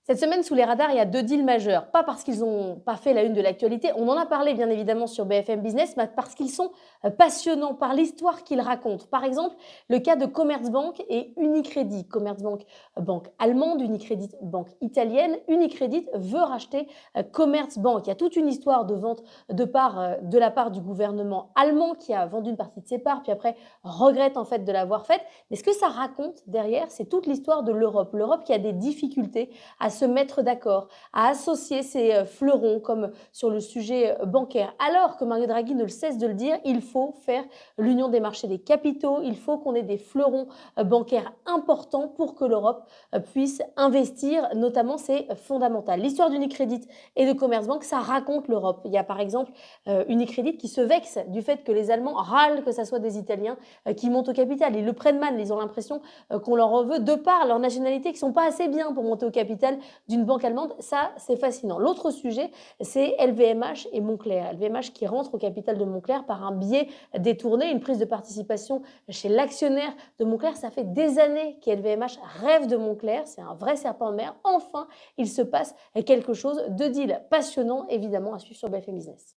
Cette semaine, sous les radars, il y a 2 deals majeurs. Pas parce qu'ils n'ont pas fait la une de l'actualité, on en a parlé bien évidemment sur BFM Business, mais parce qu'ils sont passionnants par l'histoire qu'ils racontent. Par exemple, le cas de Commerzbank et Unicredit. Commerzbank, banque allemande, Unicredit, banque italienne. Unicredit veut racheter Commerzbank. Il y a toute une histoire de vente de la part du gouvernement allemand qui a vendu une partie de ses parts, puis après regrette en fait de l'avoir faite. Mais ce que ça raconte derrière, c'est toute l'histoire de l'Europe. L'Europe qui a des difficultés à se mettre d'accord, à associer ces fleurons comme sur le sujet bancaire. Alors que Mario Draghi ne cesse de le dire, il faut faire l'union des marchés des capitaux, il faut qu'on ait des fleurons bancaires importants pour que l'Europe puisse investir, notamment c'est fondamental. L'histoire d'Unicredit et de Commerzbank, ça raconte l'Europe. Il y a par exemple Unicredit qui se vexe du fait que les Allemands râlent que ce soit des Italiens qui montent au capital. Ils le prennent mal, ils ont l'impression qu'on leur en veut de par leur nationalité, qui ne sont pas assez bien pour monter au capital d'une banque allemande. Ça, c'est fascinant. L'autre sujet, c'est LVMH et Moncler. LVMH qui rentre au capital de Moncler par un biais détourné, une prise de participation chez l'actionnaire de Moncler. Ça fait des années qu'LVMH rêve de Moncler. C'est un vrai serpent de mer. Enfin, il se passe quelque chose de deal passionnant, évidemment, à suivre sur BFM Business.